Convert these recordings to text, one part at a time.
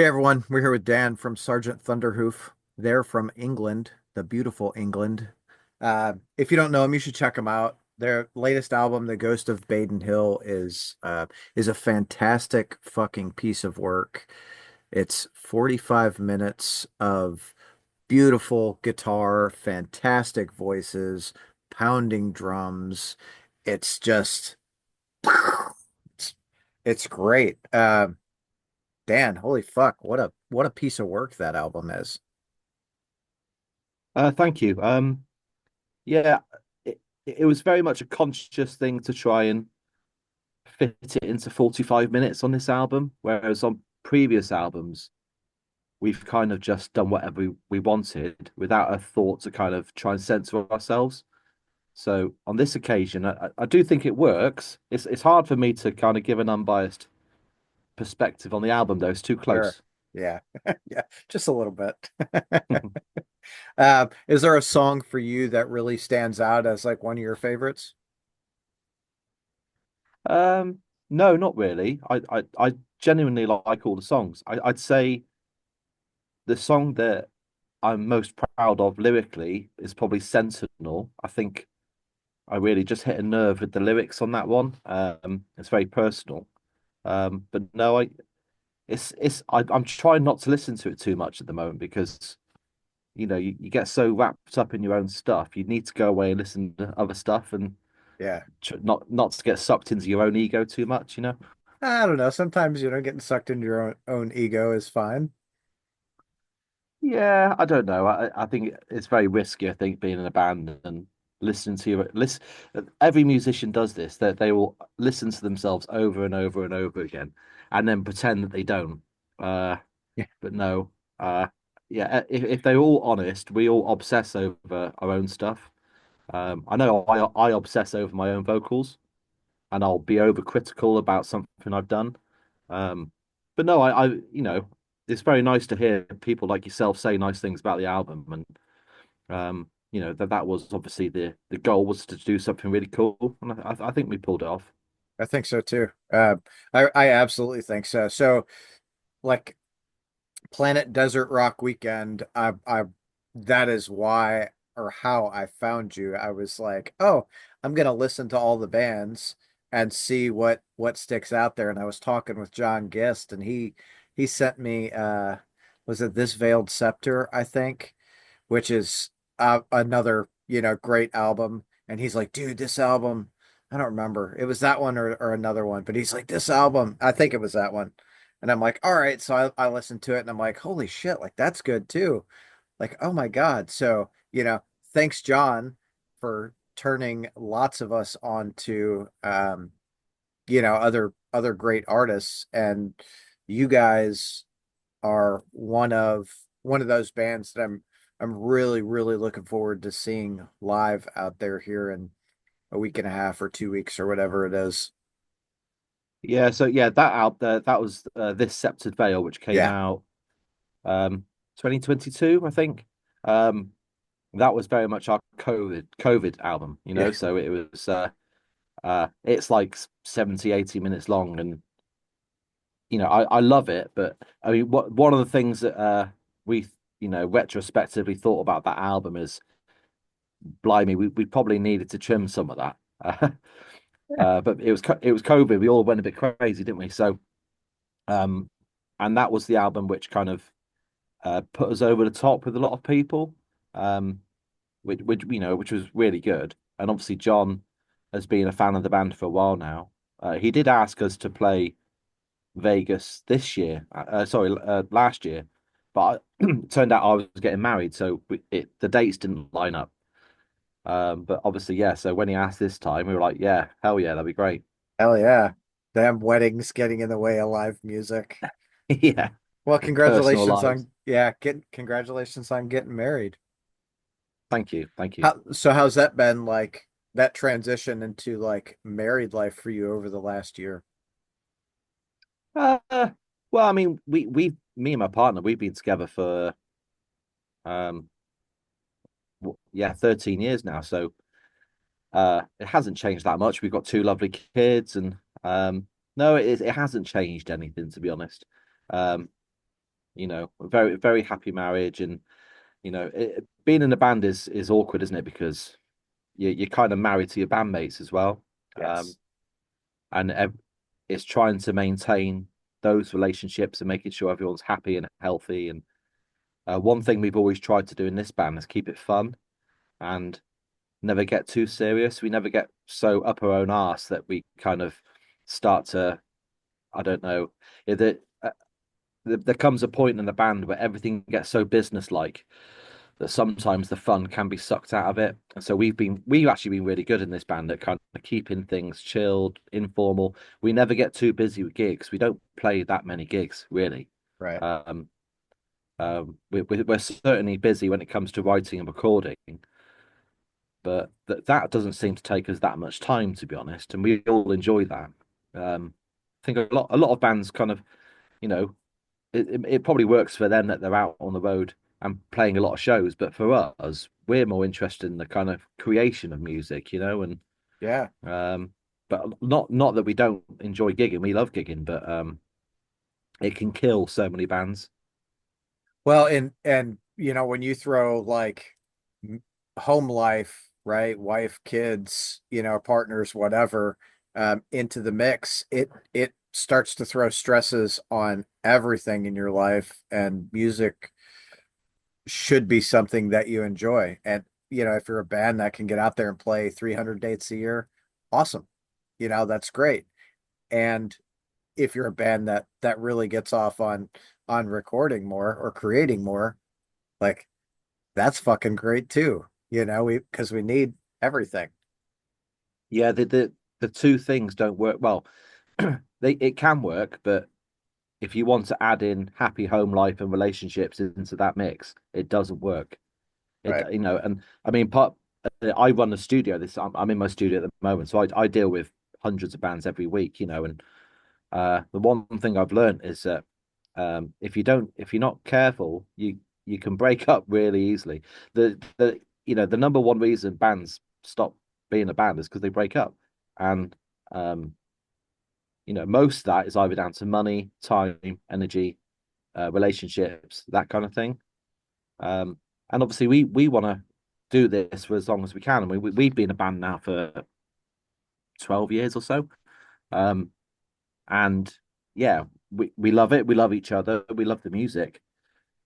Hey everyone, we're here with Dan from Sergeant Thunderhoof. They're from England, the beautiful England. If you don't know them, you should check them out. Their latest album, The Ghost of Baden Hill, is a fantastic fucking piece of work. It's 45 minutes of beautiful guitar, fantastic voices, pounding drums. It's just it's it's great. Dan, holy fuck, what a piece of work that album is. Thank you. Yeah, it was very much a conscious thing to try and fit it into 45 minutes on this album, whereas on previous albums, we've kind of just done whatever we wanted without a thought to kind of try and censor ourselves. So on this occasion, I do think it works. It's hard for me to kind of give an unbiased perspective on the album, though. It's too Sure. close. Yeah. Yeah, just a little bit. Is there a song for you that really stands out as like one of your favorites? Um, no, not really. I genuinely like all the songs. I'd say the song that I'm most proud of lyrically is probably Sentinel. I think I really just hit a nerve with the lyrics on that one. It's very personal. But no, I'm trying not to listen to it too much at the moment because you get so wrapped up in your own stuff. You need to go away and listen to other stuff and Yeah. not to get sucked into your own ego too much, you know? I don't know. Sometimes, getting sucked into your own ego is fine. Yeah, I don't know. I think it's very risky, I think, being in a band and listening to your listen. Every musician does this, that they will listen to themselves over and over and over again and then pretend that they don't. Uh, Yeah. but no, yeah, if they're all honest, we all obsess over our own stuff. I know I obsess over my own vocals and I'll be overcritical about something I've done. Um, but no, it's very nice to hear people like yourself say nice things about the album, and that was obviously the goal was to do something really cool, and I think we pulled it off. I think so too. I absolutely think so. So, like Planet Desert Rock Weekend, that is why or how I found you. I was like, oh, I'm gonna listen to all the bands and see what sticks out there. And I was talking with John Gist, and he sent me was it This Veiled Scepter, I think, which is another, great album. And he's like, dude, this album, I don't remember. It was that one or another one, but he's like, this album, I think it was that one. And I'm like, all right. So I listened to it and I'm like, holy shit, like that's good too. Like, oh my God. So, thanks, John, for turning lots of us on to other great artists. And you guys are one of those bands that I'm really, really looking forward to seeing live out there here in a week and a half or 2 weeks or whatever it is. Yeah, so yeah, that was this Sceptred Veil, which came Yeah. out 2022, I think. Um, that was very much our COVID album, Yeah. so it was it's like 70, 80 minutes long, and I love it, but I mean, one of the things that we, retrospectively thought about that album is, blimey, we probably needed to trim some of that. But it was COVID. We all went a bit crazy, didn't we? So, um, and that was the album which kind of put us over the top with a lot of people, um, which was really good. And obviously, John has been a fan of the band for a while now. He did ask us to play Vegas this year. Sorry, last year, but it turned out I was getting married, so the dates didn't line up. But obviously, yeah. So when he asked this time, we were like, "Yeah, hell yeah, that'd be great." Hell yeah. Damn weddings getting in the way of live music. Yeah, Well, personal congratulations lives. on congratulations on getting married. Thank you, thank you. How's that been like that transition into like married life for you over the last year? Uh, well, I mean, me and my partner, we've been together for um, yeah, 13 years now. So it hasn't changed that much. We've got two lovely kids, and no, it hasn't changed anything, to be honest. Um, Very, very happy marriage. And being in a band is awkward, isn't it? Because you're kind of married to your bandmates as well. Um, Yes. and it's trying to maintain those relationships and making sure everyone's happy and healthy. And one thing we've always tried to do in this band is keep it fun and never get too serious. We never get so up our own arse that we kind of start to, I don't know, there comes a point in the band where everything gets so businesslike that sometimes the fun can be sucked out of it. And so we've actually been really good in this band at kind of keeping things chilled, informal. We never get too busy with gigs. We don't play that many gigs really. Right. Um, we're certainly busy when it comes to writing and recording, but that doesn't seem to take us that much time, to be honest. And we all enjoy that. I think a lot of bands kind of, you know, it probably works for them that they're out on the road and playing a lot of shows, but for us, we're more interested in the kind of creation of music, and Yeah. um, but not that we don't enjoy gigging. We love gigging, but it can kill so many bands. Well, and when you throw like m- home life, right, wife, kids, partners, whatever, into the mix, it starts to throw stresses on everything in your life, and music should be something that you enjoy. And if you're a band that can get out there and play 300 dates a year, awesome. That's great. And if you're a band that really gets off on recording more or creating more, like that's fucking great too. We because we need everything. Yeah, the two things don't work well. It can work, but if you want to add in happy home life and relationships into that mix, it doesn't work. Right. And I mean, I run a studio. I'm in my studio at the moment, so I deal with hundreds of bands every week, and the one thing I've learned is that if you're not careful, you can break up really easily. The number one reason bands stop being a band is because they break up, and um, most of that is either down to money, time, energy, relationships, that kind of thing. Um, and obviously, we want to do this for as long as we can. And we've been a band now for 12 years or so. Um, and yeah, we love it. We love each other. We love the music.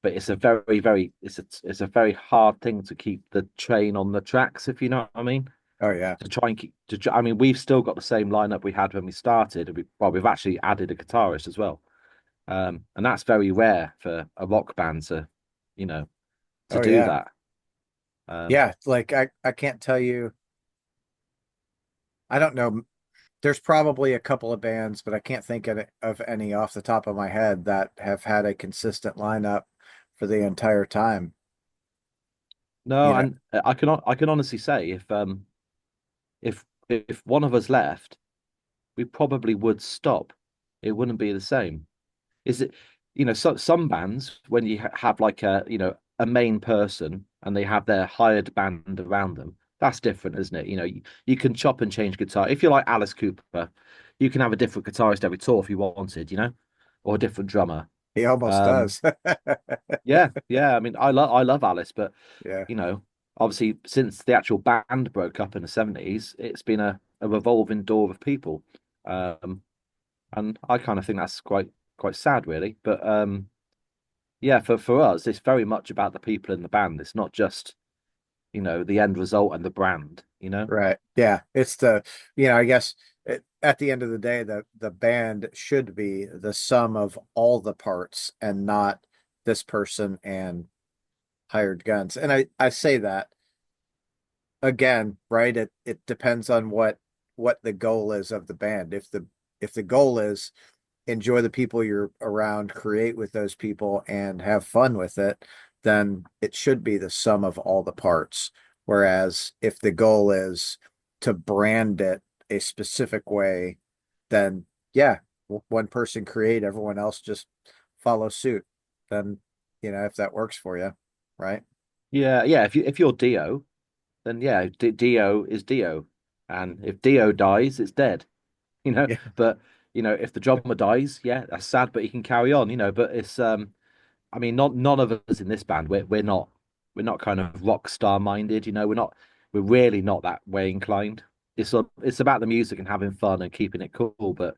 But it's a very, very it's a very hard thing to keep the train on the tracks, if you know what I mean. Oh yeah. To try and keep I mean, we've still got the same lineup we had when we started. We've actually added a guitarist as well. And that's very rare for a rock band you know, to Oh do yeah. that. Um, Yeah. Like I can't tell you. I don't know. There's probably a couple of bands, but I can't think of any off the top of my head that have had a consistent lineup for the entire time. no, You know, and I can honestly say if one of us left, we probably would stop. It wouldn't be the same. Is it, some bands when you have like a main person and they have their hired band around them, that's different, isn't it? You can chop and change guitar. If you're like Alice Cooper, you can have a different guitarist every tour if you wanted, or a different drummer. he almost Um, does. yeah, yeah. I mean, I love Alice, but Yeah. you know, obviously since the actual band broke up in the 70s, it's been a revolving door of people. Um, and I kind of think that's quite sad, really. But yeah, for us, it's very much about the people in the band. It's not just, the end result and the brand. Right. Yeah. It's I guess at the end of the day, the band should be the sum of all the parts and not this person and hired guns. And I say that again, right? It depends on what the goal is of the band. If the goal is enjoy the people you're around, create with those people, and have fun with it, then it should be the sum of all the parts. Whereas if the goal is to brand it a specific way, then yeah, one person create, everyone else just follow suit. Then, if that works for you, right? Yeah, yeah. If you're Dio, then yeah, Dio is Dio, and if Dio dies, it's dead. Yeah. But if the drummer dies, yeah, that's sad, but he can carry on. But I mean, not none of us in this band, we're not kind of rock star minded, we're really not that way inclined. It's about the music and having fun and keeping it cool. But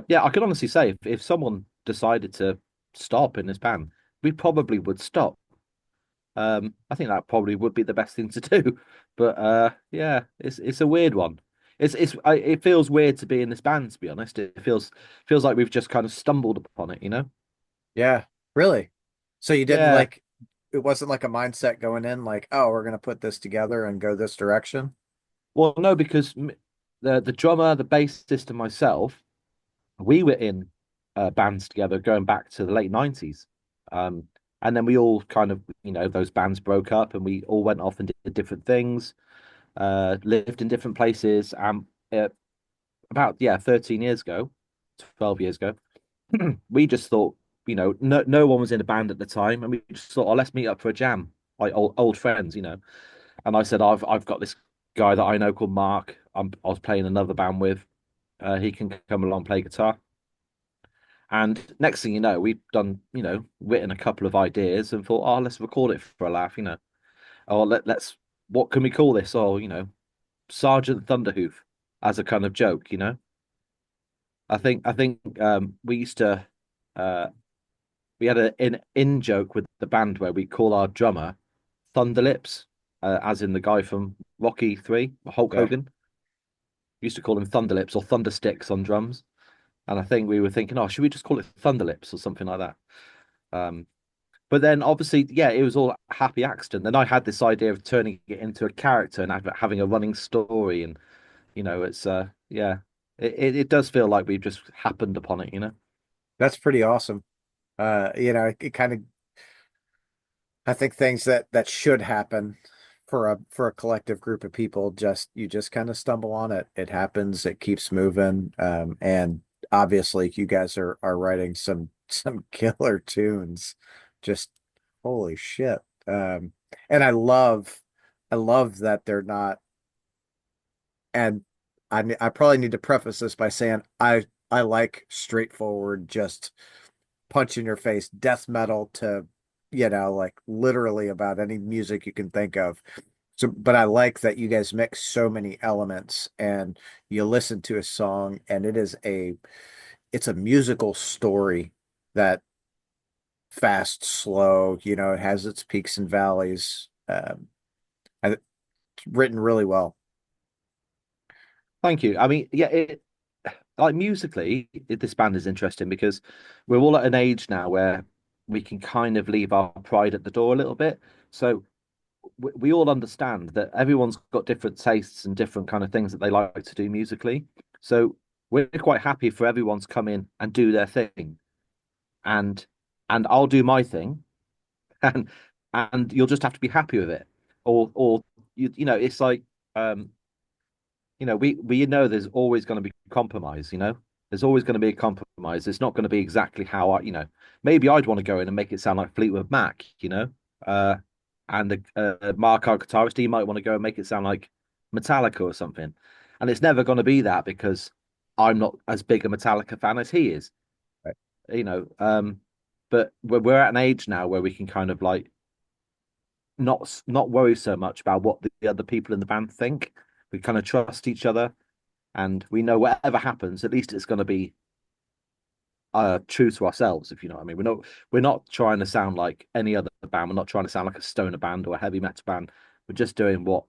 yeah, I can honestly say if someone decided to stop in this band, we probably would stop. I think that probably would be the best thing to do. But yeah, it's a weird one. It feels weird to be in this band, to be honest. It feels like we've just kind of stumbled upon it, you know? Yeah, really. So you didn't Yeah. like it wasn't like a mindset going in like, oh, we're gonna put this together and go this direction. Well, no, because the drummer, the bassist, and myself, we were in bands together going back to the late 90s. Um, and then we all kind of, those bands broke up and we all went off and did different things, lived in different places. And about, yeah, 13 years ago, 12 years ago, we just thought, no one was in a band at the time. And we just thought, oh, let's meet up for a jam, like old friends. And I said, I've got this guy that I know called Mark. I was playing another band with. He can come along play guitar. And next thing you know, we've done, written a couple of ideas and thought, oh, let's record it for a laugh. Oh, let's what can we call this? Oh, Sergeant Thunderhoof as a kind of joke. I think we used to uh we had an in joke with the band where we call our drummer Thunderlips, as in the guy from Rocky 3, Hulk Okay. Hogan. We used to call him Thunderlips or Thundersticks on drums. And I think we were thinking, oh, should we just call it Thunderlips or something like that? Um, but then obviously, yeah, it was all a happy accident. Then I had this idea of turning it into a character and having a running story. And, it's, yeah, it does feel like we've just happened upon it. That's pretty awesome. It kind of I think things that should happen for a collective group of people just you just kind of stumble on it. It happens, it keeps moving. And obviously you guys are writing some killer tunes. Just holy shit. And I love that they're not and I probably need to preface this by saying I like straightforward, just punch in your face death metal to, like literally about any music you can think of. So, but I like that you guys mix so many elements and you listen to a song and it's a musical story that fast, slow, it has its peaks and valleys. It's written really well. Thank you. I mean, yeah, like musically, this band is interesting because we're all at an age now where we can kind of leave our pride at the door a little bit. So we all understand that everyone's got different tastes and different kind of things that they like to do musically. So we're quite happy for everyone to come in and do their thing, and I'll do my thing, and you'll just have to be happy with it, or it's like um we know there's always going to be compromise. There's always going to be a compromise. It's not going to be exactly how maybe I'd want to go in and make it sound like Fleetwood Mac. Uh, and Mark, our guitarist, he might want to go and make it sound like Metallica or something. And it's never going to be that because I'm not as big a Metallica fan as he is, Right. you know. But we're at an age now where we can kind of like not worry so much about what the other people in the band think. We kind of trust each other, and we know whatever happens, at least it's going to be true to ourselves, if you know what I mean. We're not trying to sound like any other band. We're not trying to sound like a stoner band or a heavy metal band. We're just doing what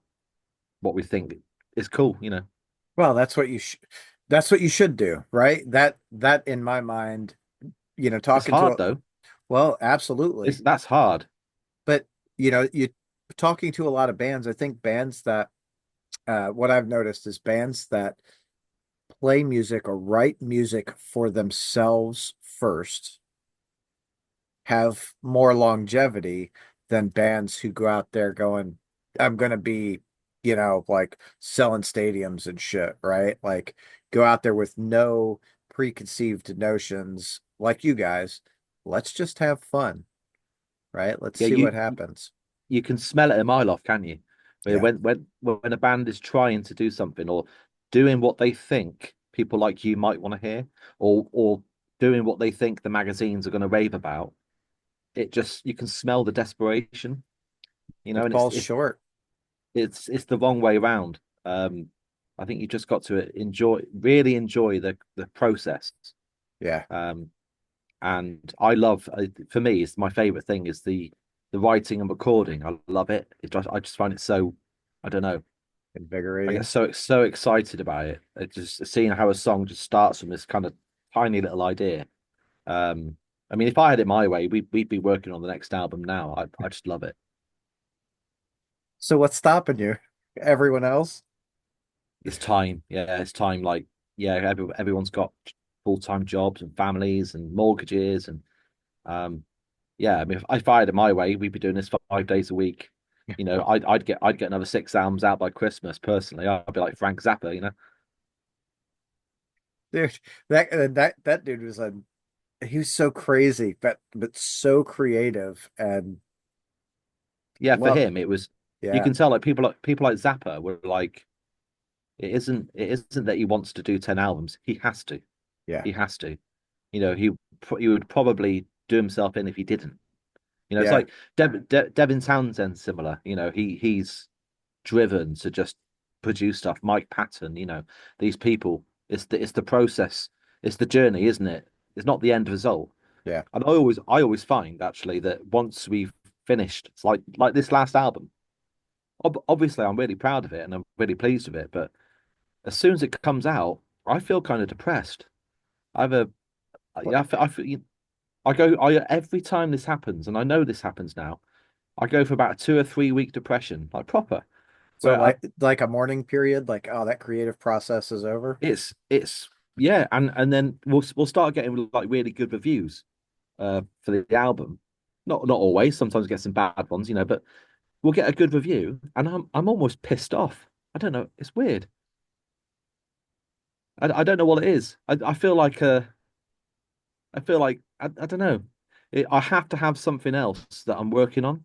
we think is cool. Well, that's what you should do, right? That in my mind, It's talking to hard though. well, absolutely. That's hard. But you talking to a lot of bands, I think bands that what I've noticed is bands that play music or write music for themselves first have more longevity than bands who go out there going, I'm gonna be, like selling stadiums and shit, right? Like go out there with no preconceived notions like you guys. Let's just have fun, right? Let's Yeah, see what happens. you can smell it a mile off, can you? Where Yeah. when a band is trying to do something or doing what they think people like you might want to hear, or doing what they think the magazines are going to rave about, it just you can smell the desperation, It and falls short. it's the wrong way around. I think you just got to really enjoy the process. Yeah, Um, and I love, for me, it's my favorite thing is the writing and recording. I love it. I just find it so, I don't know. I get invigorating. so excited about it. Just seeing how a song just starts from this kind of tiny little idea. Um, I mean, if I had it my way, we'd be working on the next album now. I just love it. So what's stopping you? Everyone else? It's time. Yeah, it's time. Like, yeah, everyone's got full-time jobs and families and mortgages and um yeah, I mean, if I had it my way, we'd be doing this 5 days a week. I'd get another 6 albums out by Christmas. Personally, I'd be like Frank Zappa. Dude, that dude was a he was so crazy, but so creative and Yeah, for love. him, it was. You Yeah, can tell like people like Zappa were like, it isn't that he wants to do 10 albums. He has to. yeah, He has to. He would probably do himself in if he didn't. It's yeah, like Devin Townsend similar. He's driven to just produce stuff. Mike Patton, these people. It's the process. It's the journey, isn't it? It's not the end result. yeah. And I always find actually that once we've finished, it's like this last album. Obviously, I'm really proud of it and I'm really pleased with it. But as soon as it comes out, I feel kind of depressed. I have a What- yeah, I go I every time this happens, and I know this happens now. I go for about a 2 or 3 week depression, like proper, So where I like a mourning period, like oh that creative process is over. it's yeah, and then we'll start getting like really good reviews for the album. Not always, sometimes we get some bad ones, but we'll get a good review, and I'm almost pissed off. I don't know, it's weird. I don't know what it is. I feel like I don't know. I have to have something else that I'm working on.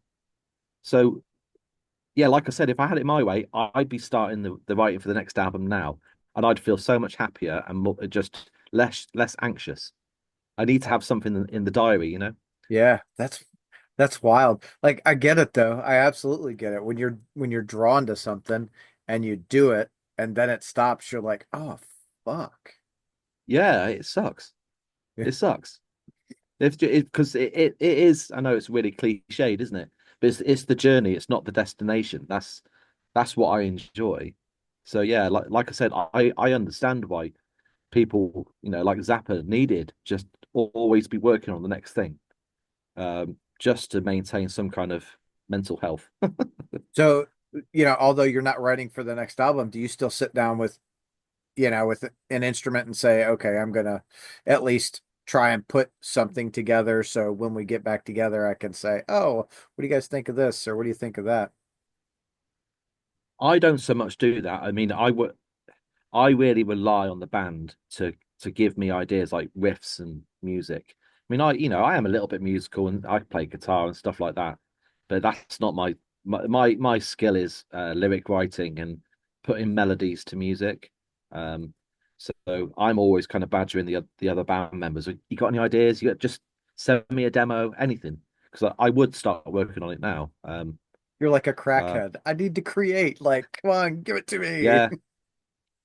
So yeah, like I said, if I had it my way, I'd be starting the writing for the next album now, and I'd feel so much happier and just less anxious. I need to have something in the diary. Yeah, that's wild. Like I get it though. I absolutely get it. When you're drawn to something and you do it and then it stops, you're like, oh fuck. Yeah, it sucks. Yeah, It sucks. If because it is. I know it's really cliched, isn't it? But it's the journey. It's not the destination. That's what I enjoy. So yeah, like I said, I understand why people, like Zappa needed just always be working on the next thing, just to maintain some kind of mental health. so, although you're not writing for the next album, do you still sit down with an instrument and say, okay, I'm gonna at least try and put something together so when we get back together, I can say, oh, what do you guys think of this? Or what do you think of that? I don't so much do that. I mean, I really rely on the band to give me ideas like riffs and music. I mean, I am a little bit musical and I play guitar and stuff like that, but that's not my skill is lyric writing and putting melodies to music. Um, so I'm always kind of badgering the other band members. You got any ideas? Just send me a demo, anything, because I would start working on it now. You're like a Uh, crackhead. I need to create. Like, come on, give it to me. yeah,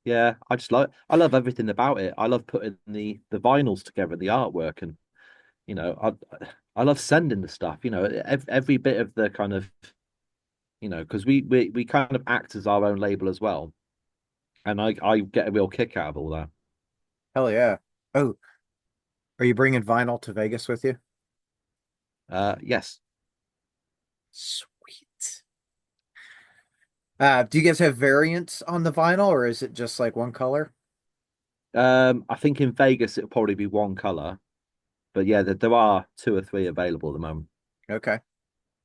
Yeah, I love everything about it. I love putting the vinyls together, the artwork, and I love sending the stuff. Every bit of the kind of because we kind of act as our own label as well, and I get a real kick out of all that. Hell yeah. Oh, are you bringing vinyl to Vegas with you? Yes, Sweet. Do you guys have variants on the vinyl or is it just like one color? I think in Vegas it'll probably be one color, but yeah, there are two or three available at the moment. Okay,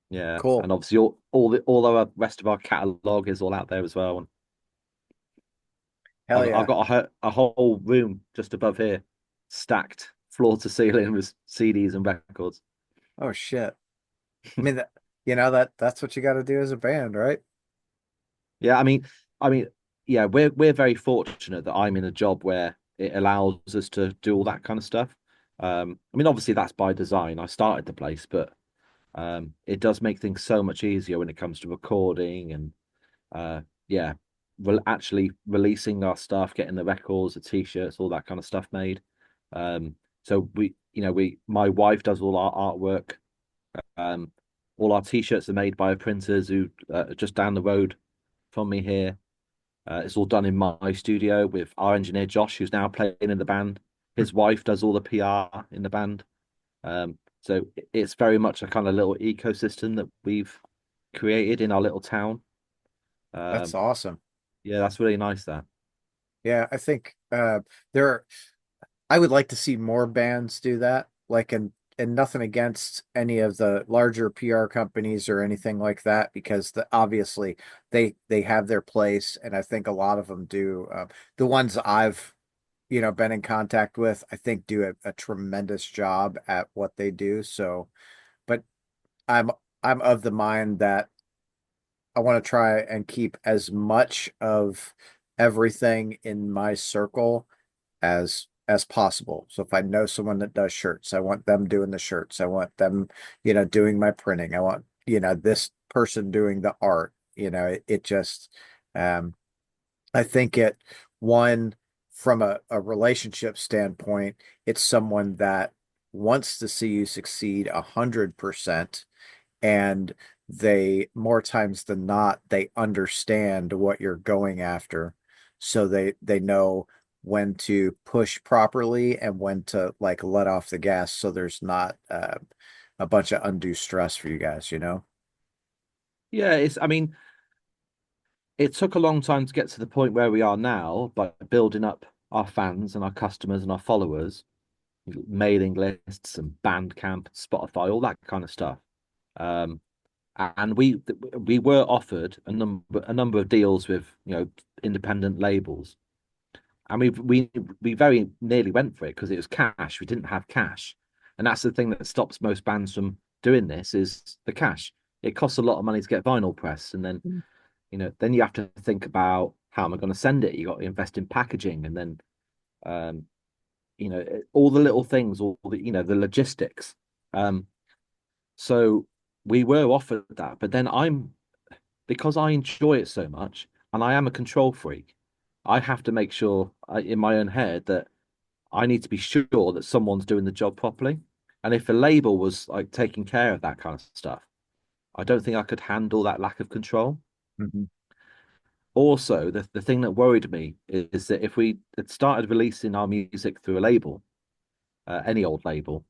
Yeah, cool. and obviously all the rest of our catalog is all out there as well. Hell I've yeah. got a whole room just above here, stacked floor to ceiling with CDs and records. Oh shit. I mean that's what you got to do as a band, right? Yeah, I mean, yeah, we're very fortunate that I'm in a job where it allows us to do all that kind of stuff. I mean, obviously that's by design. I started the place, but It does make things so much easier when it comes to recording and yeah, actually releasing our stuff, getting the records, the t-shirts, all that kind of stuff made. Um, so my wife does all our artwork. Um, all our t-shirts are made by printers who are just down the road from me here. It's all done in my studio with our engineer Josh, who's now playing in the band. His wife does all the PR in the band. So it's very much a kind of little ecosystem that we've created in our little town. That's Um, awesome. yeah, that's really nice. That. Yeah, I think there are, I would like to see more bands do that. Like, and nothing against any of the larger PR companies or anything like that, because obviously they have their place, and I think a lot of them do. The ones I've been in contact with, I think do a tremendous job at what they do. So, but I'm I'm of the mind that I want to try and keep as much of everything in my circle as possible. So if I know someone that does shirts, I want them doing the shirts. I want them, doing my printing. I want, this person doing the art. It just I think one from a relationship standpoint, it's someone that wants to see you succeed 100%, and they more times than not they understand what you're going after, so they know when to push properly and when to like let off the gas, so there's not a bunch of undue stress for you guys. Yeah, I mean, it took a long time to get to the point where we are now by building up our fans and our customers and our followers, mailing lists and Bandcamp, Spotify, all that kind of stuff. Um, and we were offered a number of deals with independent labels, and we very nearly went for it because it was cash. We didn't have cash, and that's the thing that stops most bands from doing this is the cash. It costs a lot of money to get vinyl press, and then you have to think about how am I going to send it? You got to invest in packaging, and then um, all the little things, all the logistics. Um, so we were offered that, but then because I enjoy it so much, and I am a control freak. I have to make sure in my own head that I need to be sure that someone's doing the job properly. And if a label was like taking care of that kind of stuff, I don't think I could handle that lack of control. Mhm. Also, the thing that worried me is that if we had started releasing our music through a label, any old label,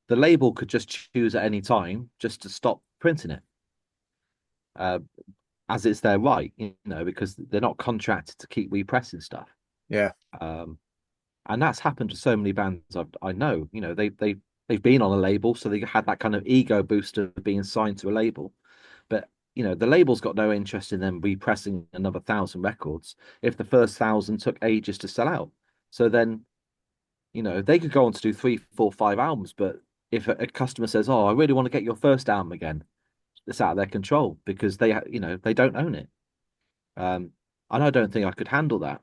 the label could just choose at any time just to stop printing it, uh, as it's their right, because they're not contracted to keep repressing stuff. Yeah. Um, and that's happened to so many bands I know. They've been on a label, so they had that kind of ego boost of being signed to a label. But the label's got no interest in them repressing another 1,000 records if the first 1,000 took ages to sell out. So then, they could go on to do three, four, five albums, but if a customer says, "Oh, I really want to get your first album again," it's out of their control because they don't own it. Um, and I don't think I could handle that.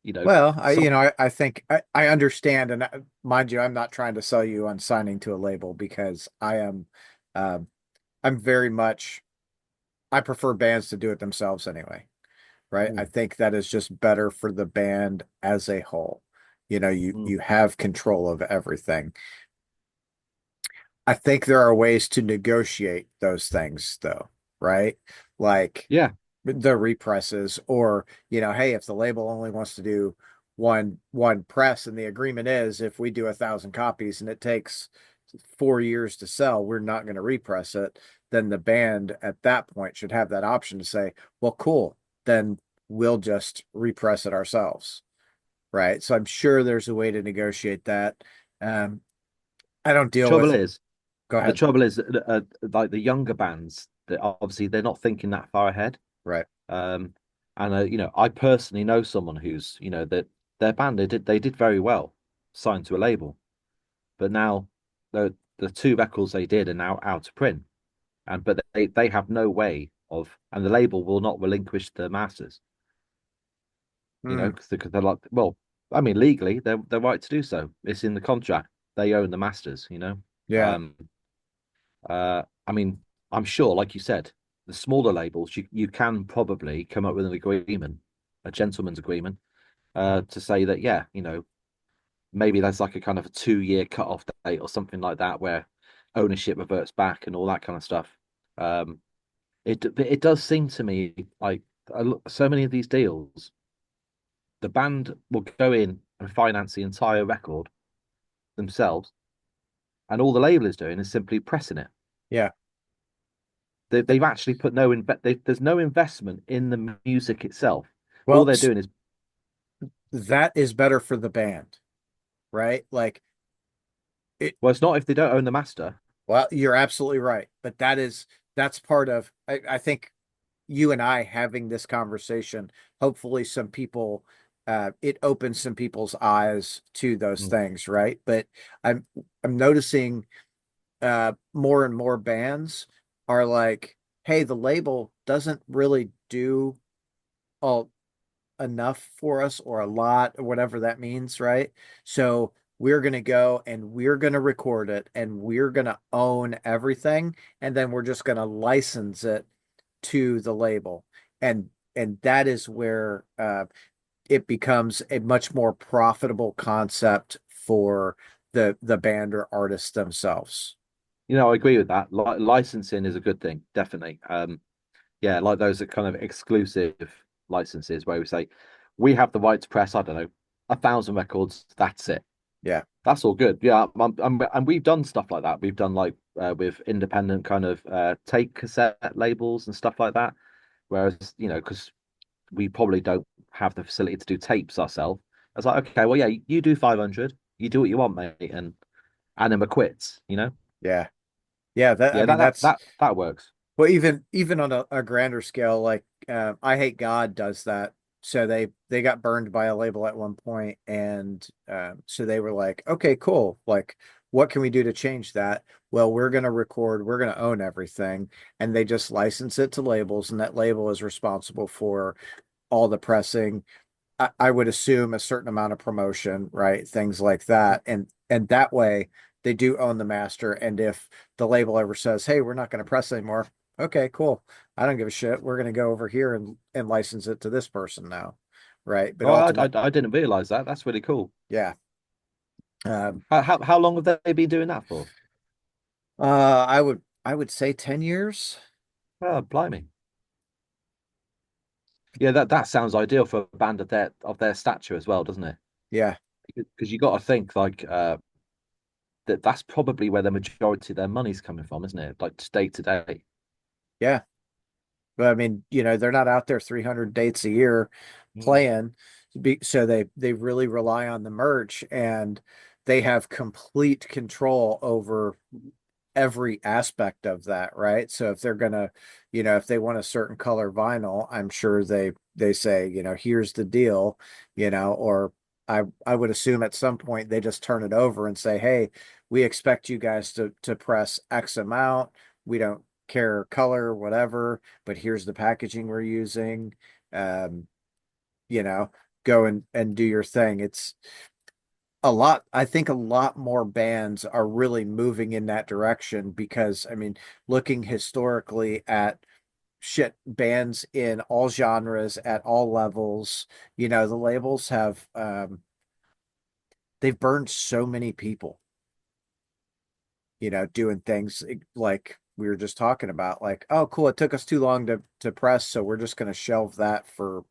You know, Well, some I think I understand, and mind you, I'm not trying to sell you on signing to a label, because uh, I'm very much, I prefer bands to do it themselves anyway, right? I Mm, think that is just better for the band as a whole. You mm. you have control of everything. I think there are ways to negotiate those things though, right? Like Yeah, the represses, or hey, if the label only wants to do one press, and the agreement is if we do 1,000 copies and it takes 4 years to sell, we're not going to repress it, then the band at that point should have that option to say, well, cool, then we'll just repress it ourselves, right? So I'm sure there's a way to negotiate that. um I don't the deal trouble with. is, Go the ahead. trouble is, like the younger bands, that obviously they're not thinking that far ahead. Right. Um, and I personally know someone who's, that their band they did very well, signed to a label, but now the two records they did are now out of print, but they have no way of, and the label will not relinquish the masters, Hmm. because they're like, well, I mean, legally they're right to do so. It's in the contract. They own the masters. Yeah. Um, I mean, I'm sure, like you said, the smaller labels, you can probably come up with an agreement, a gentleman's agreement, to say that, yeah, maybe there's like a kind of a 2 year cut-off date or something like that where ownership reverts back and all that kind of stuff. Um, it does seem to me like so many of these deals, the band will go in and finance the entire record themselves, and all the label is doing is simply pressing it. Yeah. They've actually put no there's no investment in the music itself. All Well, they're doing is, that is better for the band, right? Like it, well, it's not if they don't own the master. well, you're absolutely right. But that's part of I think you and I having this conversation, hopefully some people it opens some people's eyes to those Mm. things, right? But I'm I'm noticing more and more bands are like, hey, the label doesn't really do all enough for us or a lot or whatever that means, right? So we're going to go and we're going to record it and we're going to own everything and then we're just going to license it to the label. And that is where it becomes a much more profitable concept for the band or artists themselves. I agree with that. Licensing is a good thing, definitely. Yeah, like those are kind of exclusive licenses where we say we have the right to press, I don't know, 1,000 records. That's it. Yeah. That's all good. Yeah, and we've done stuff like that. We've done like with independent kind of tape cassette labels and stuff like that. Whereas, because we probably don't have the facility to do tapes ourselves. I was like, okay, well, yeah, you do 500, you do what you want, mate, and then we're quits. Yeah. Yeah, that I Yeah, mean that works. well, even on a grander scale, like I Hate God does that. So they got burned by a label at one point, and so they were like, okay, cool. Like, what can we do to change that? Well, we're gonna record, we're gonna own everything, and they just license it to labels, and that label is responsible for all the pressing, I would assume a certain amount of promotion, right? Things like that. And that way they do own the master. And if the label ever says, hey, we're not going to press anymore, okay, cool. I don't give a shit. We're going to go over here and license it to this person now. Right. But Oh, ultimate, I didn't realize that. That's really cool. yeah. Um, How long have they been doing that for? I would say 10 years. Oh, blimey. Yeah, that sounds ideal for a band of their stature as well, doesn't it? Yeah. Because you got to think like that's probably where the majority of their money's coming from, isn't it? Like just day to day. Yeah. But I mean, they're not out there 300 dates a year Mm. playing. So they really rely on the merch and they have complete control over every aspect of that, right? So if they're gonna, if they want a certain color vinyl, I'm sure they say, here's the deal, or I would assume at some point they just turn it over and say, hey, we expect you guys to press X amount. We don't care color, whatever, but here's the packaging we're using. Um, you know, go and do your thing. It's I think a lot more bands are really moving in that direction because, I mean, looking historically at shit bands in all genres at all levels, the labels have they've burned so many people, doing things like we were just talking about, like, oh, cool, it took us too long to press, so we're just going to shelve that for,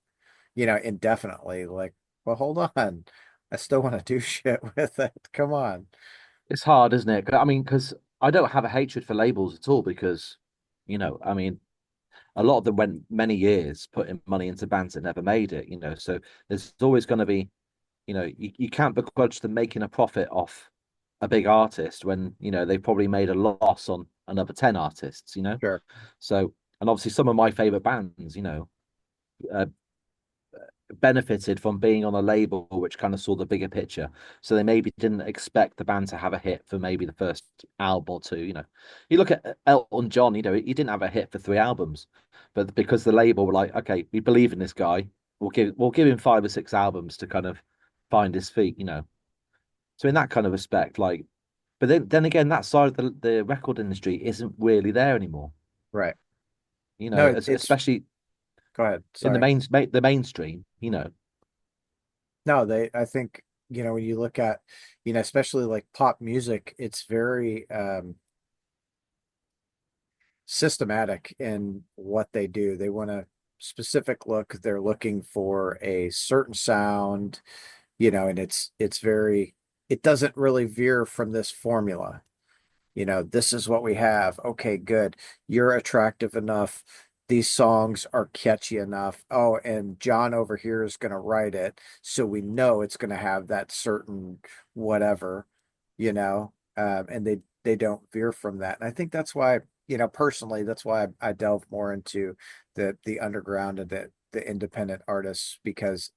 indefinitely. Like, well, hold on. I still want to do shit with it. Come on. It's hard, isn't it? I mean, because I don't have a hatred for labels at all because, I mean, a lot of them went many years putting money into bands that never made it. So there's always going to be, you can't begrudge them making a profit off a big artist when, they probably made a loss on another 10 artists. Sure. So, and obviously some of my favorite bands, uh, benefited from being on a label which kind of saw the bigger picture. So they maybe didn't expect the band to have a hit for maybe the first album or two. You look at Elton John, he didn't have a hit for 3 albums, but because the label were like, okay, we believe in this guy, we'll give him 5 or 6 albums to kind of find his feet. So in that kind of respect, like But then again, that side of the record industry isn't really there anymore. Right. You No, know, it's especially go ahead. in Sorry. the mainstream. You know, No, I think, when you look at, especially like pop music, it's very systematic in what they do. They want a specific look. They're looking for a certain sound, and it's very, it doesn't really veer from this formula. This is what we have. Okay, good. You're attractive enough. These songs are catchy enough. Oh, and John over here is going to write it. So we know it's going to have that certain whatever, and they don't veer from that. And I think that's why, personally, that's why I delve more into the underground and the independent artists because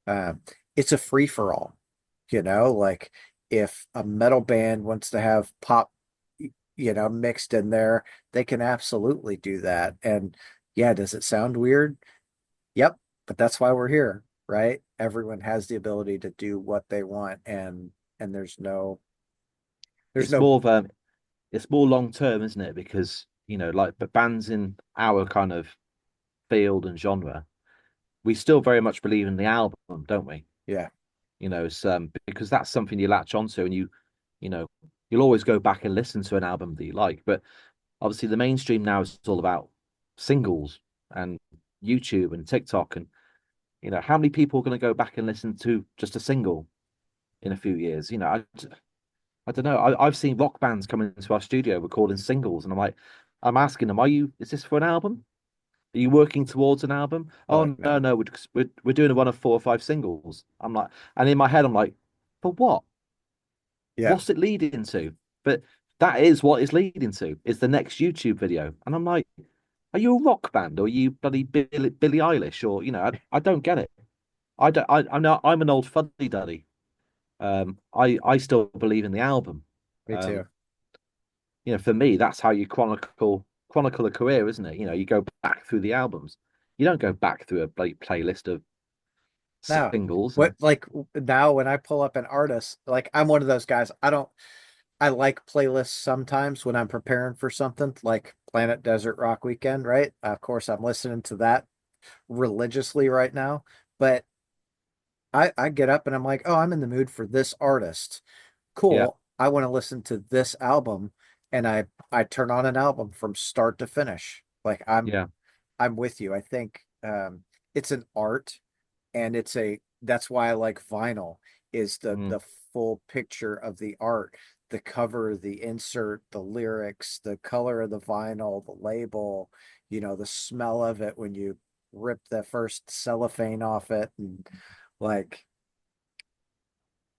uh, it's a free for all, like if a metal band wants to have pop, mixed in there, they can absolutely do that. And yeah, does it sound weird? Yep, but that's why we're here, right? Everyone has the ability to do what they want, and there's it's no, more of a it's more long term, isn't it? Because like but bands in our kind of field and genre, we still very much believe in the album, don't we? yeah, It's because that's something you latch onto, and you know, you'll always go back and listen to an album that you like. But obviously, the mainstream now is all about singles and YouTube and TikTok, and how many people are going to go back and listen to just a single in a few years? I don't know. I've seen rock bands come into our studio recording singles, and I'm asking them, is this for an album? Are you working towards an album? they're Oh like, no, no, no, we're doing a run of 4 or 5 singles. I'm like, and in my head, I'm like, for what? yeah, What's it leading to? But that is what it's leading to. Is the next YouTube video, and I'm like, are you a rock band or are you bloody Billie Eilish or I don't get it. I don't. I'm an old fuddy duddy. I still believe in the album. me too. Um, for me, that's how you chronicle a career, isn't it? You go back through the albums. You don't go back through a playlist of Now, singles what and like now when I pull up an artist, like I'm one of those guys, I like playlists sometimes when I'm preparing for something like Planet Desert Rock Weekend, right? Of course, I'm listening to that religiously right now, but I get up and I'm like, oh, I'm in the mood for this artist. yeah, Cool. I want to listen to this album, and I turn on an album from start to finish. Like yeah, I'm with you. I think it's an art, and that's why I like vinyl is the mm. the full picture of the art, the cover, the insert, the lyrics, the color of the vinyl, the label, the smell of it when you rip the first cellophane off it, and like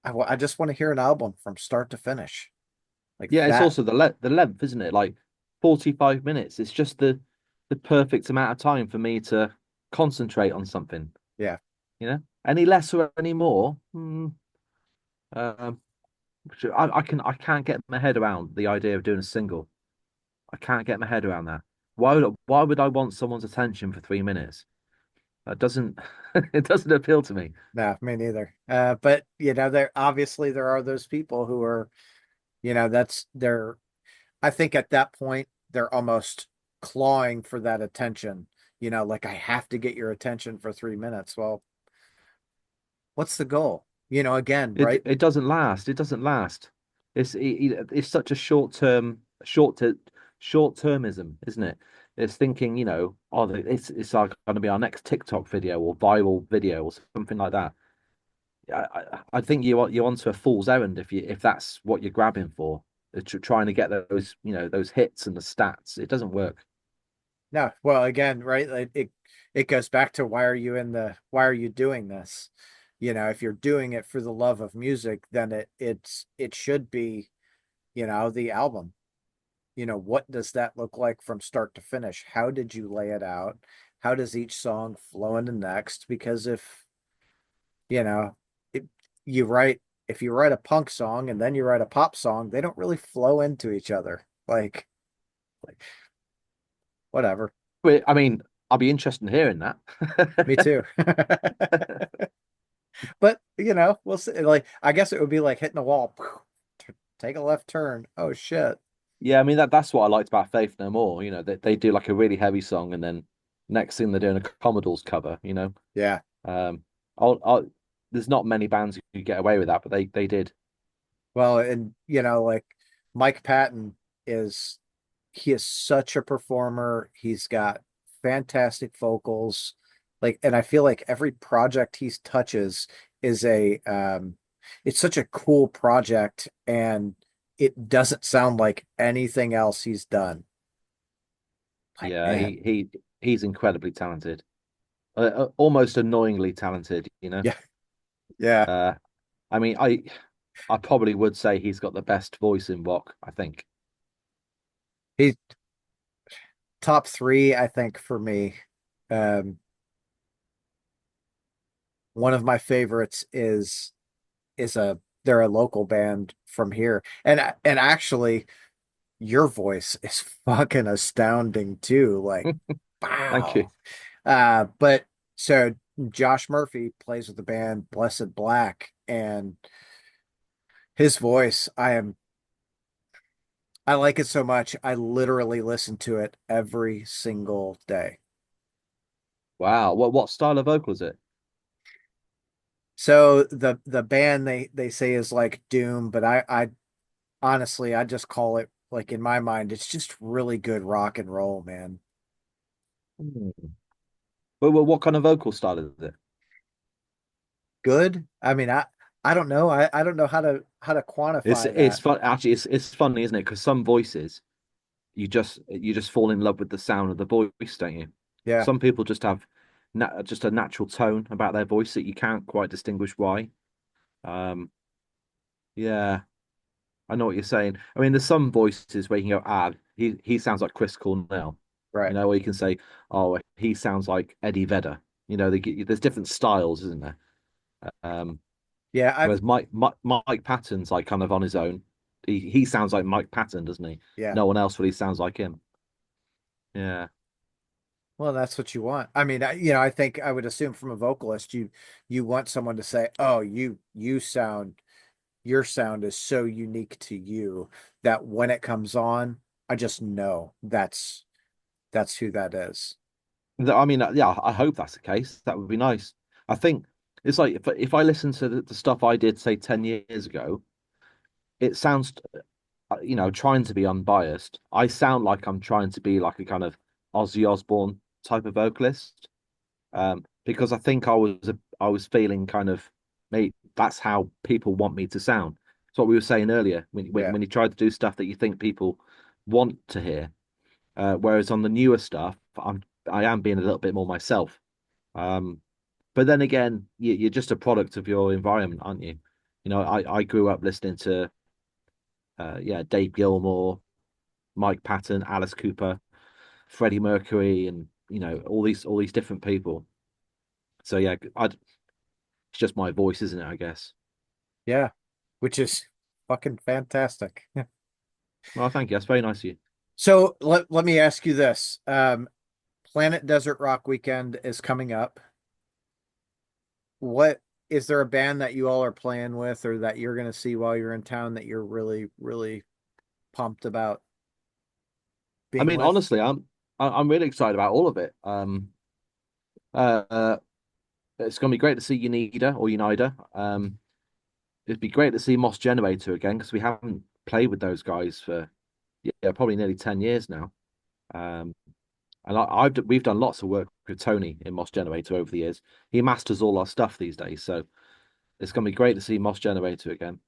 I just want to hear an album from start to finish like Yeah. It's that. also the length, isn't it? Like 45 minutes. It's just the perfect amount of time for me to concentrate on something. Yeah, Any less or any more, um, I can't get my head around the idea of doing a single. I can't get my head around that. Why would I want someone's attention for 3 minutes? That doesn't it doesn't appeal to me. no, me neither. But there are those people who are, that's they're I think at that point they're almost clawing for that attention. Like I have to get your attention for 3 minutes. Well, what's the goal? Again, It right? it doesn't last. It doesn't last. It's such a short termism, isn't it? It's thinking, it's like going to be our next TikTok video or viral video or something like that. I think you're onto a fool's errand if that's what you're grabbing for, trying to get those hits and the stats. It doesn't work. No, well, again, right? Like it goes back to why are you doing this? If you're doing it for the love of music, then it should be, the album. What does that look like from start to finish? How did you lay it out? How does each song flow into next? Because you know, it, you write if you write a punk song and then you write a pop song, they don't really flow into each other. Like whatever. I mean, I'll be interested in hearing Me that. too. But we'll see. Like I guess it would be like hitting a wall. take a left turn. Oh shit. Yeah, I mean that's what I liked about Faith No More. You know, they do like a really heavy song, and then next thing they're doing a Commodores cover. You know, Yeah. um, I'll there's not many bands who get away with that, but they did. Well, and like Mike Patton is he is such a performer. He's got fantastic vocals. Like, and I feel like every project he touches is it's such a cool project and it doesn't sound like anything else he's done. Like, Yeah, man. he's incredibly talented, almost annoyingly talented. You know, Yeah. Yeah. uh, I mean, I probably would say he's got the best voice in rock. I think. He's top three, I think, for me. Um, one of my favorites is a they're a local band from here. And actually your voice is fucking astounding too. Like, Thank you. wow. But so Josh Murphy plays with the band Blessed Black, and his voice, I like it so much. I literally listen to it every single day. Wow, what style of vocal is it? So the band they say is like Doom, but I honestly I just call it like in my mind it's just really good rock and roll, man. Hmm. Well, what kind of vocal style is it? Good. I mean, I don't know. I don't know how to quantify It's that. fun. Actually, it's funny, isn't it? Because some voices you just fall in love with the sound of the voice, don't you? Yeah, Some people just have just a natural tone about their voice that you can't quite distinguish why. Um, yeah, I know what you're saying. I mean, there's some voices where you can go, ah, he sounds like Chris Cornell, right. or you can say, oh, he sounds like Eddie Vedder. There's different styles, isn't there? Um, Yeah, I Whereas Mike Patton's like kind of on his own. He sounds like Mike Patton, doesn't he? yeah. No one else really sounds like him. Yeah. Well, that's what you want. I mean, I think I would assume from a vocalist, you want someone to say, "Oh, your sound is so unique to you that when it comes on, I just know that's who that is." I mean, yeah, I hope that's the case. That would be nice. I think it's like if I listen to the stuff I did, say, 10 years ago, it sounds, trying to be unbiased. I sound like I'm trying to be like a kind of Ozzy Osbourne type of vocalist. Because I think I was feeling kind of, mate, that's how people want me to sound. It's what we were saying earlier Yeah, when you try to do stuff that you think people want to hear. Whereas on the newer stuff, I am being a little bit more myself. Um, but then again, you're just a product of your environment, aren't you? I grew up listening to yeah, Dave Gilmour, Mike Patton, Alice Cooper, Freddie Mercury, and all these different people. So yeah, it's just my voice, isn't it? I guess. yeah, which is fucking fantastic. Well, thank you. That's very nice of you. So let me ask you this. Planet Desert Rock Weekend is coming up. What is there a band that you all are playing with or that you're going to see while you're in town that you're really, really pumped about I being mean, with? honestly, I'm really excited about all of it. Uh, uh it's going to be great to see Unida or Unida. It'd be great to see Moss Generator again because we haven't played with those guys for yeah probably nearly 10 years now. Um, and we've done lots of work with Tony in Moss Generator over the years. He masters all our stuff these days, so it's going to be great to see Moss Generator again.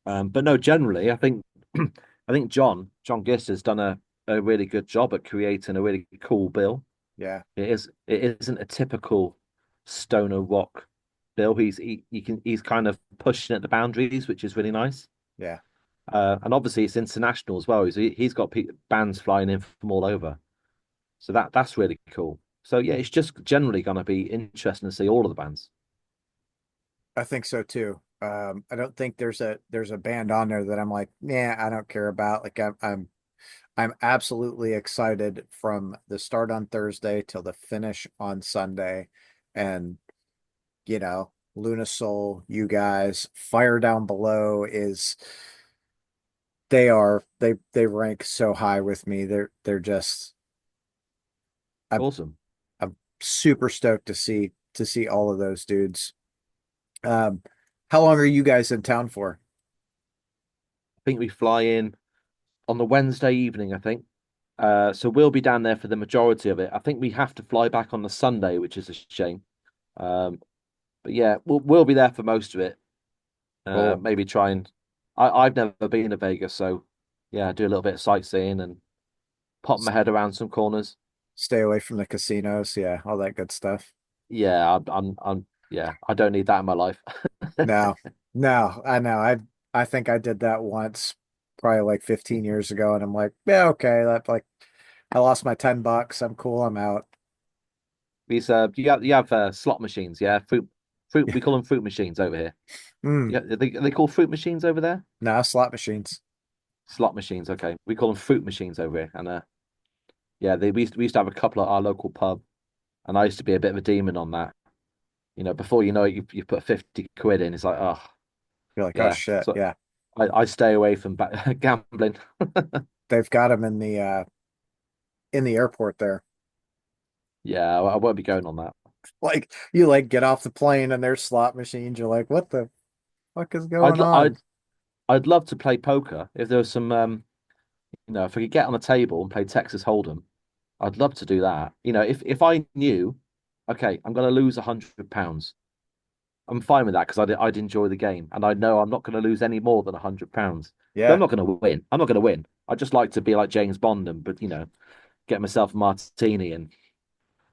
But no, generally, I think I think John Gist has done a really good job at creating a really cool bill. Yeah, It isn't a typical stoner rock bill. He's kind of pushing at the boundaries, which is really nice. yeah. And obviously it's international as well. He's got bands flying in from all over, so that's really cool. So yeah, it's just generally going to be interesting to see all of the bands. I think so too. I don't think there's a band on there that I'm like, yeah, I don't care about. Like I'm absolutely excited from the start on Thursday till the finish on Sunday. And Luna Soul, you guys, Fire Down Below is they rank so high with me. They're just I'm Awesome. I'm super stoked to see all of those dudes. Um, how long are you guys in town for? I think we fly in on the Wednesday evening, I think. So we'll be down there for the majority of it. I think we have to fly back on the Sunday, which is a shame. Um, but yeah, we'll be there for most of it. Cool. Maybe try and I've never been to Vegas, so yeah, do a little bit of sightseeing and pop S- my head around some corners. Stay away from the casinos, yeah, all that good stuff. Yeah, yeah, I don't need that in my life. No, no, I know. I think I did that once, probably like 15 years ago, and I'm like, yeah, okay, that like I lost my $10. I'm cool. I'm out. These you have slot machines, yeah, fruit. We call them fruit machines over here. Mm, Yeah, are they called fruit machines over there? no, slot machines. Slot machines, okay. We call them fruit machines over here, and yeah, we used to have a couple at our local pub, and I used to be a bit of a demon on that. You know, before you know it, you put 50 quid in. It's like, oh, You're like, oh yeah. shit, So yeah. I stay away from gambling. They've got them in the airport there. Yeah, I won't be going on that. Like you like get off the plane and there's slot machines. You're like, what the fuck is I'd going l- on? I'd I'd love to play poker if there was some if I could get on the table and play Texas Hold'em. I'd love to do that. You know, if I knew, okay, I'm going to lose £100, I'm fine with that because I'd enjoy the game and I know I'm not going to lose any more than £100. But I'm Yeah. not going to win. I'm not going to win. I just like to be like James Bond and but get myself a martini and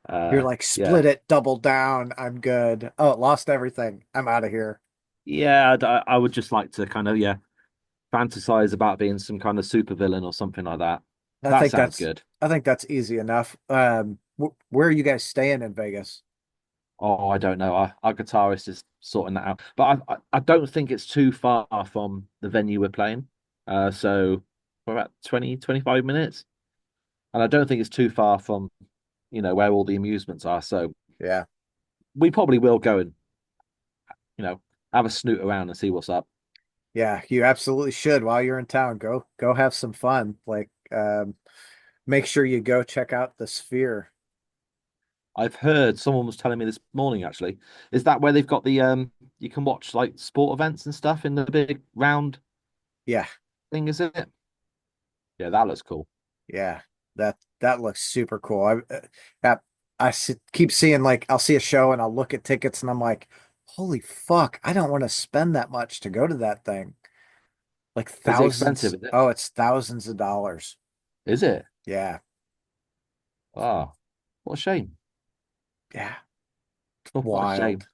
You're like, yeah. split it, double down. I'm good. Oh, lost everything. I'm out of here. Yeah, I would just like to kind of fantasize about being some kind of supervillain or something like that. I That think sounds that's good. I think that's easy enough. Wh where are you guys staying in Vegas? Oh, I don't know. Our guitarist is sorting that out, but I don't think it's too far from the venue we're playing. So for about 20, 25 minutes, and I don't think it's too far from where all the amusements are. So Yeah. we probably will go and you know have a snoot around and see what's up. Yeah, you absolutely should while you're in town. Go have some fun. Like make sure you go check out the Sphere. I've heard someone was telling me this morning actually. Is that where they've got the you can watch like sport events and stuff in the big round Yeah. thing, is it? Yeah, that looks cool. Yeah. That looks super cool. That keep seeing like I'll see a show and I'll look at tickets and I'm like, holy fuck, I don't want to spend that much to go to that thing. Like Is it expensive, thousands. is it? Oh, it's thousands of dollars. Is it? Yeah. Oh, what a shame. Yeah. What a shame. Wild.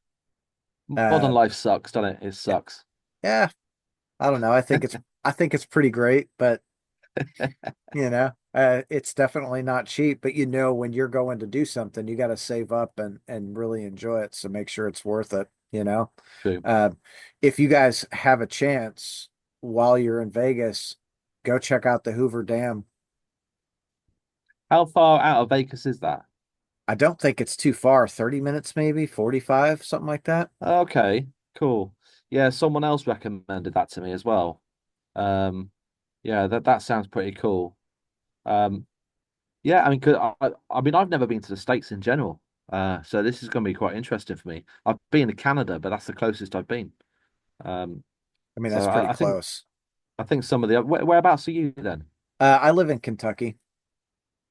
Modern Uh life sucks, doesn't it? It yeah. sucks. Yeah. I don't know. I think it's pretty great, but it's definitely not cheap, but when you're going to do something, you got to save up and really enjoy it. So make sure it's worth it. True. Uh, if you guys have a chance while you're in Vegas, go check out the Hoover Dam. How far out of Vegas is that? I don't think it's too far, 30 minutes maybe, 45, something like that. Okay, cool. Yeah, someone else recommended that to me as well. Um, yeah, that sounds pretty cool. Um, yeah, I mean, I mean, I've never been to the States in general, so this is going to be quite interesting for me. I've been to Canada, but that's the closest I've been. Um, I mean, so that's pretty I think close. some of the whereabouts are you then? I live in Kentucky.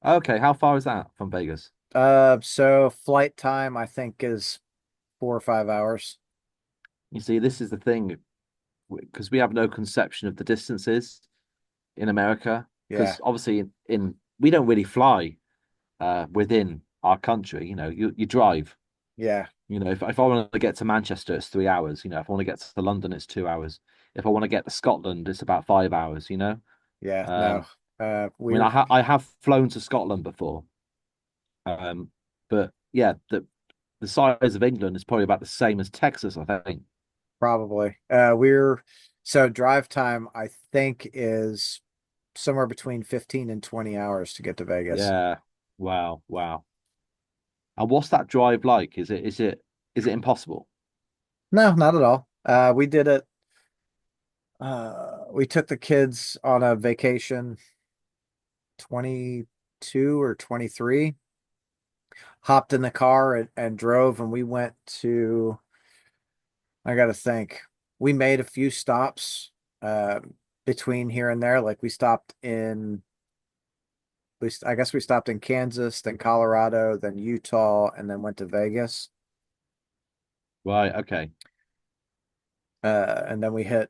Okay, how far is that from Vegas? So flight time I think is 4 or 5 hours. You see, this is the thing because we have no conception of the distances in America. Yeah, Because obviously, in we don't really fly within our country. You know, you drive. yeah, You know, if I want to get to Manchester, it's 3 hours. You know, if I want to get to London, it's 2 hours. If I want to get to Scotland, it's about 5 hours. yeah. No, Um, I mean, we're I have flown to Scotland before, um, but yeah, the size of England is probably about the same as Texas, I think. probably so drive time I think is somewhere between 15 and 20 hours to get to Vegas. Yeah. Wow. Wow. And what's that drive like? Is it impossible? No, not at all. We did it we took the kids on a vacation, 22 or 23, hopped in the car and drove, and we went to, I gotta think, we made a few stops uh, between here and there. Like we stopped in, I guess we stopped in Kansas, then Colorado, then Utah, and then went to Vegas. Right. Okay. And then we hit,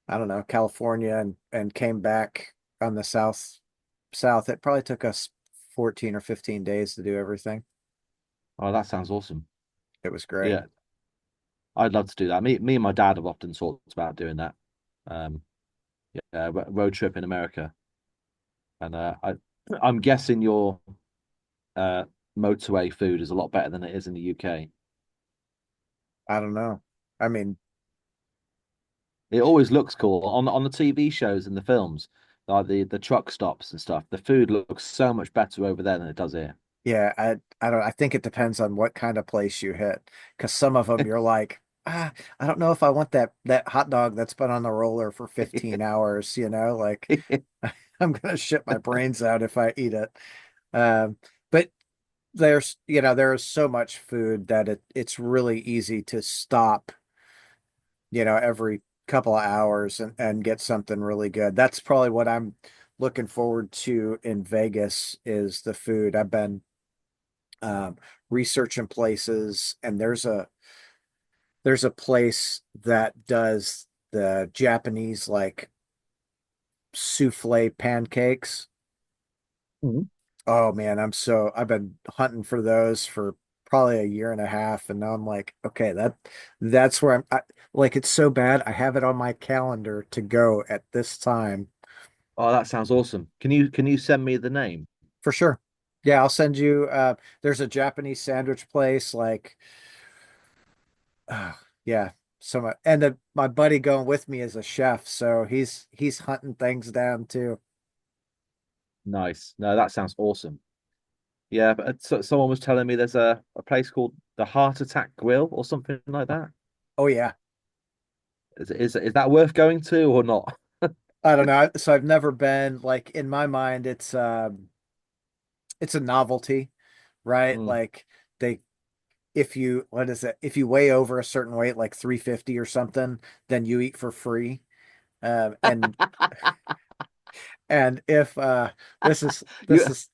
I don't know, California and came back on the south. It probably took us 14 or 15 days to do everything. Oh, that sounds awesome. It was great. Yeah, I'd love to do that. Me and my dad have often talked about doing that. Um, yeah, road trip in America, and I'm guessing your uh motorway food is a lot better than it is in the UK. I don't know. I mean, It always looks cool on the TV shows and the films, like the truck stops and stuff. The food looks so much better over there than it does here. yeah, I don't, I think it depends on what kind of place you hit. Because some of them you're like, I don't know if I want that hot dog that's been on the roller for 15 hours, like I'm gonna shit my brains out if I eat it. But there's so much food that it's really easy to stop, every couple of hours and get something really good. That's probably what I'm looking forward to in Vegas is the food. I've been um, researching places, and there's a place that does the Japanese like souffle pancakes. Mhm. Oh man, I've been hunting for those for probably a year and a half, and now I'm like, okay, that's where like it's so bad. I have it on my calendar to go at this time Oh, that sounds awesome. Can you send me the name? for sure. Yeah, I'll send you. There's a Japanese sandwich place, like, yeah, so much. And my buddy going with me is a chef, so he's hunting things down too. Nice. No, that sounds awesome. Yeah, but someone was telling me there's a place called the Heart Attack Grill or something like that. Oh yeah. Is that worth going to or not? I don't know. So I've never been, like, in my mind, it's a novelty, right? Mm. Like they if you what is it? If you weigh over a certain weight, like 350 or something, then you eat for free. Um, and and if this is You this is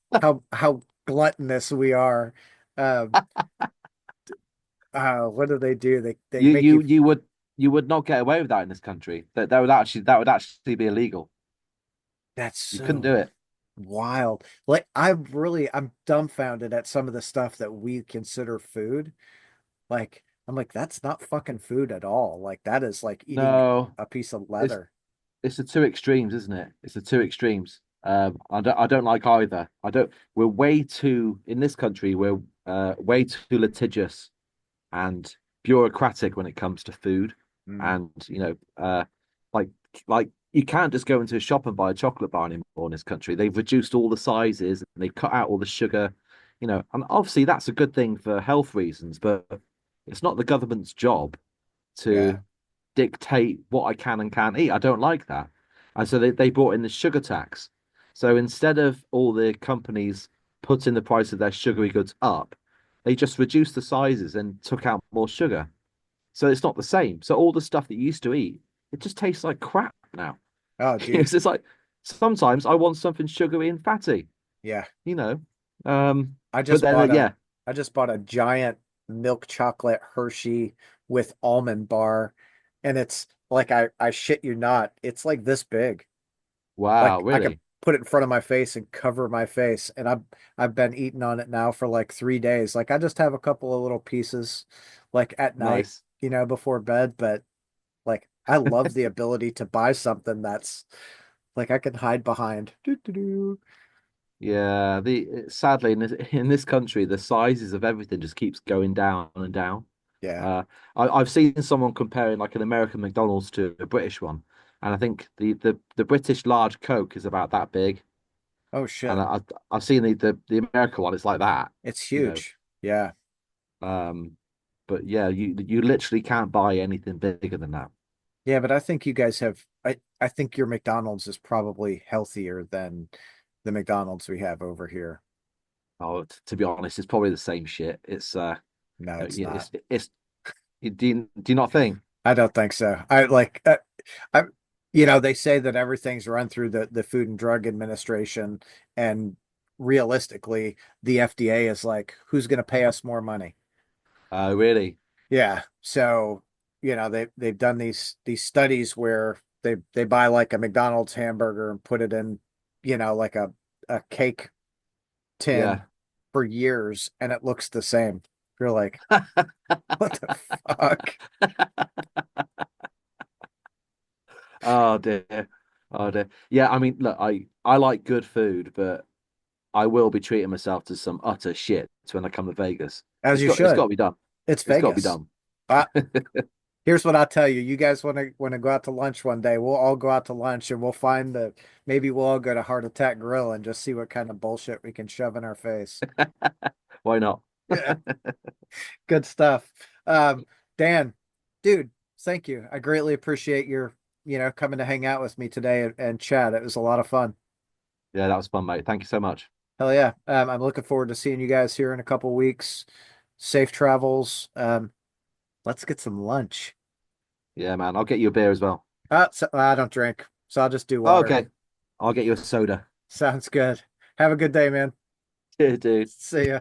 how gluttonous we are. Um, what do they do? They you make you you you would not get away with that in this country. That would actually be illegal. that's You couldn't so do it. wild. Like I'm dumbfounded at some of the stuff that we consider food. Like I'm like, that's not fucking food at all. Like that is like eating No, a piece of it's leather. it's the two extremes, isn't it? It's the two extremes. I don't like either. I don't. We're way too in this country. We're way too litigious and bureaucratic when it comes to food. Mm, And like like you can't just go into a shop and buy a chocolate bar anymore in this country. They've reduced all the sizes and they've cut out all the sugar. And obviously that's a good thing for health reasons, but it's not the government's job yeah. to dictate what I can and can't eat. I don't like that. And so they brought in the sugar tax. So instead of all the companies putting the price of their sugary goods up, they just reduced the sizes and took out more sugar. So it's not the same. So all the stuff that you used to eat, it just tastes like crap now. Oh, dude. It's like sometimes I want something sugary and fatty, Yeah. you know. Um, I but just then bought a yeah, I just bought a giant milk chocolate Hershey with almond bar, and it's like I shit you not, it's like this big. wow, Like I could really put it in front of my face and cover my face, and I've been eating on it now for like 3 days. Like I just have a couple of little pieces like at night, nice. before bed, but like I love the ability to buy something that's like I can hide behind. Doo, doo, doo. Yeah, the sadly in this country, the sizes of everything just keeps going down and down. Yeah. Uh, I've seen someone comparing like an American McDonald's to a British one, and I think the British large Coke is about that big, Oh and shit. I've seen the American one. It's like that, It's you know. huge. Yeah. Um, but yeah, you literally can't buy anything bigger than that. Yeah, but I think you guys have I think your McDonald's is probably healthier than the McDonald's we have over here. Oh, to be honest, it's probably the same shit. No, it's Yeah, not. it's. Do you not think? I don't think so. I, they say that everything's run through the Food and Drug Administration, and realistically, the FDA is like, who's going to pay us more money? Really? Yeah. So, they've done these studies where they buy like a McDonald's hamburger and put it in, like a cake tin Yeah. for years, and it looks the same. You're like, what the fuck? Oh dear. Oh dear. Yeah, I mean, look, I like good food, but I will be treating myself to some utter shit when I come to Vegas. As you It's got should. to be done. It's It's got to be Vegas. done. Uh, Here's what I'll tell you. You guys want to go out to lunch one day. We'll all go out to lunch and we'll find maybe we'll all go to Heart Attack Grill and just see what kind of bullshit we can shove in our face. Why not? Yeah, good stuff. Um, Dan, dude, thank you. I greatly appreciate your, coming to hang out with me today and chat. It was a lot of fun. Yeah, that was fun, mate. Thank you so much. Hell yeah. I'm looking forward to seeing you guys here in a couple weeks. Safe travels. Let's get some lunch. Yeah, man. I'll get you a beer as well. I don't drink, so I'll just do water. Okay. I'll get you a soda. Sounds good. Have a good day, man. Cheers, dude. See ya.